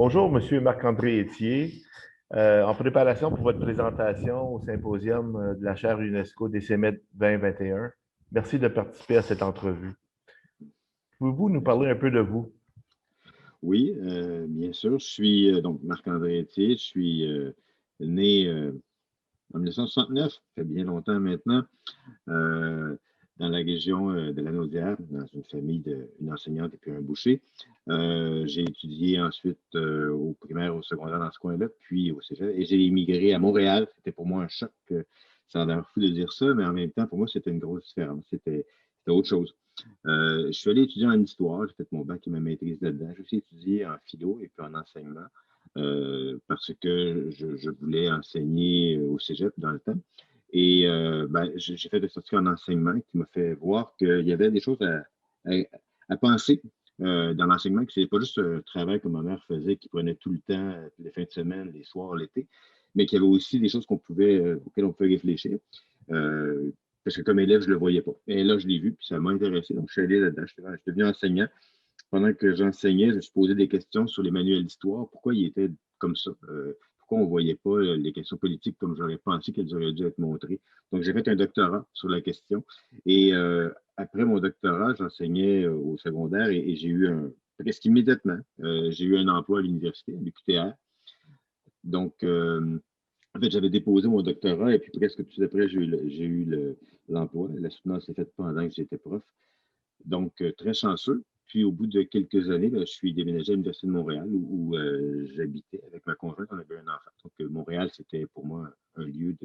Bonjour, Monsieur Marc-André Etier. En préparation pour votre présentation au symposium de la chaire UNESCO DCMED 2021, merci de participer à cette entrevue. Pouvez-vous nous parler un peu de vous? Oui, bien sûr. Je suis donc Marc-André Etier. Je suis né en 1969, ça fait bien longtemps maintenant, euh, dans la région de la Naudière, dans une famille d'une enseignante et puis un boucher. J'ai étudié ensuite au primaire, au secondaire dans ce coin-là, puis au cégep, et j'ai immigré à Montréal. C'était pour moi un choc. Ça a l'air fou de dire ça, mais en même temps, pour moi, c'était une grosse différence. C'était autre chose. Je suis allé étudier en histoire, j'ai fait mon bac et ma maîtrise là-dedans. J'ai aussi étudié en philo et puis en enseignement parce que je voulais enseigner au cégep dans le temps. Et j'ai fait des sorties en enseignement qui m'a fait voir qu'il y avait des choses à penser dans l'enseignement, que ce n'était pas juste un travail que ma mère faisait, qui prenait tout le temps, les fins de semaine, les soirs, l'été, mais qu'il y avait aussi des choses auxquelles on pouvait réfléchir. Euh, Parce que comme élève, je ne le voyais pas. Et là, je l'ai vu, puis ça m'a intéressé. Donc, je suis allé là-dedans. Je suis devenu enseignant. Pendant que j'enseignais, je me suis posé des questions sur les manuels d'histoire. Pourquoi ils étaient comme ça? Pourquoi on ne voyait pas les questions politiques comme j'aurais pensé qu'elles auraient dû être montrées? Donc, j'ai fait un doctorat sur la question. Et après mon doctorat, j'enseignais au secondaire et j'ai eu presque immédiatement, j'ai eu un emploi à l'université, à l'UQTR. Donc, en fait, j'avais déposé mon doctorat et puis presque tout de suite après, j'ai eu l'emploi. La soutenance s'est faite pendant que j'étais prof. Donc, très chanceux. Puis, au bout de quelques années, je suis déménagé à l'Université de Montréal où j'habitais avec ma conjointe. On avait un enfant. Donc, Montréal, c'était pour moi un lieu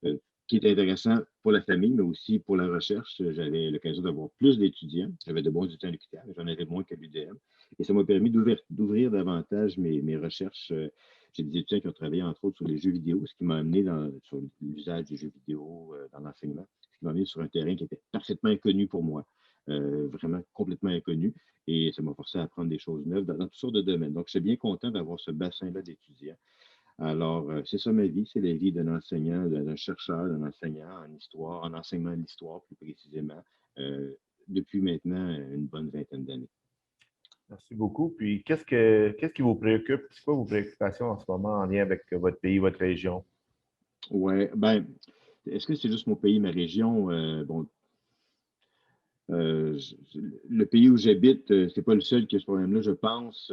euh, qui était intéressant pour la famille, mais aussi pour la recherche. J'avais l'occasion d'avoir plus d'étudiants. J'avais de bons étudiants à l'UQTR, mais j'en avais moins qu'à l'UDM. Et ça m'a permis d'ouvrir davantage mes recherches. J'ai des étudiants qui ont travaillé, entre autres, sur les jeux vidéo, ce qui m'a amené sur l'usage des jeux vidéo dans l'enseignement, ce qui m'a amené sur un terrain qui était parfaitement inconnu pour moi, vraiment complètement inconnu. Et ça m'a forcé à apprendre des choses neuves dans toutes sortes de domaines. Donc, je suis bien content d'avoir ce bassin-là d'étudiants. Alors, c'est ça ma vie, c'est la vie d'un enseignant, d'un chercheur, d'un enseignant en histoire, en enseignement de l'histoire plus précisément, euh, depuis maintenant une bonne vingtaine d'années. Merci beaucoup. Puis, qu'est-ce qui vous préoccupe? C'est quoi vos préoccupations en ce moment en lien avec votre pays, votre région? Ouais, ben, est-ce que c'est juste mon pays, ma région? Bon, Euh, le pays où j'habite, c'est pas le seul qui a ce problème-là, je pense.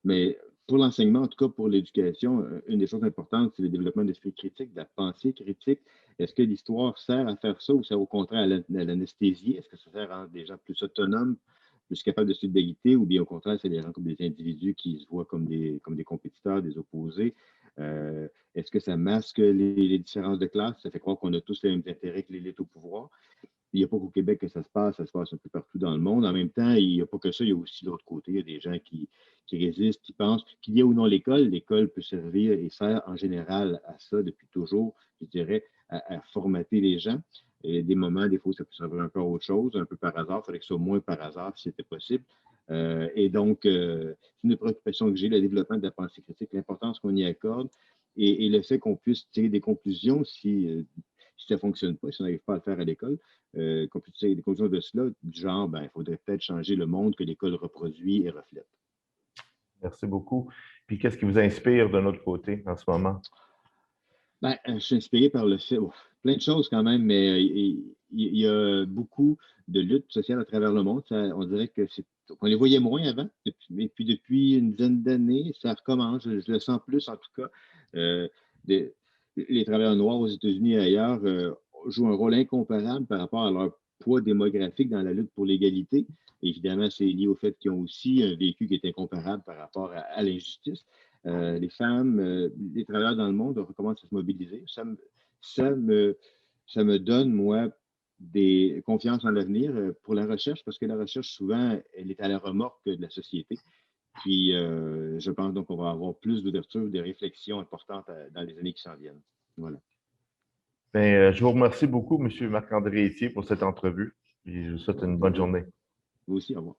Mais pour l'enseignement, en tout cas pour l'éducation, une des choses importantes, c'est le développement d'esprit critique, de la pensée critique. Est-ce que l'histoire sert à faire ça ou sert au contraire à l'anesthésie? Est-ce que ça sert à rendre des gens plus autonomes, plus capables de solidarité, ou bien au contraire, ça les rend comme des individus qui se voient comme des compétiteurs, des opposés? Est-ce que ça masque les différences de classe? Ça fait croire qu'on a tous les mêmes intérêts que l'élite au pouvoir? Il n'y a pas qu'au Québec que ça se passe un peu partout dans le monde. En même temps, il n'y a pas que ça, il y a aussi l'autre côté. Il y a des gens qui résistent, qui pensent qu'il y a ou non l'école. L'école peut servir et sert en général à ça depuis toujours, je dirais, à formater les gens. Et des moments, des fois, ça peut servir un peu à autre chose, un peu par hasard. Il faudrait que ce soit moins par hasard si c'était possible. Et donc, c'est une préoccupation que j'ai, le développement de la pensée critique, l'importance qu'on y accorde et le fait qu'on puisse tirer des conclusions si ça ne fonctionne pas, si on n'arrive pas à le faire à l'école, qu'on puisse tirer des conclusions de cela, du genre, ben, il faudrait peut-être changer le monde que l'école reproduit et reflète. Merci beaucoup. Puis, qu'est-ce qui vous inspire de notre côté en ce moment? Ben, je suis inspiré par le fait, plein de choses quand même, mais il y a beaucoup de luttes sociales à travers le monde. On dirait qu'on les voyait moins avant, et puis depuis une dizaine d'années, ça recommence. Je le sens plus en tout cas. Euh, des- les travailleurs noirs aux États-Unis et ailleurs jouent un rôle incomparable par rapport à leur poids démographique dans la lutte pour l'égalité. Évidemment, c'est lié au fait qu'ils ont aussi un vécu qui est incomparable par rapport à l'injustice. Les femmes, les travailleurs dans le monde recommencent à se mobiliser. Ça me, ça me donne, moi, des confiance en l'avenir pour la recherche, parce que la recherche, souvent, elle est à la remorque de la société. Puis, je pense donc qu'on va avoir plus d'ouverture, des réflexions importantes dans les années qui s'en viennent. Voilà. Bien, je vous remercie beaucoup, Monsieur Marc-André Etier, pour cette entrevue. Et je vous souhaite une bonne journée. Vous aussi, au revoir.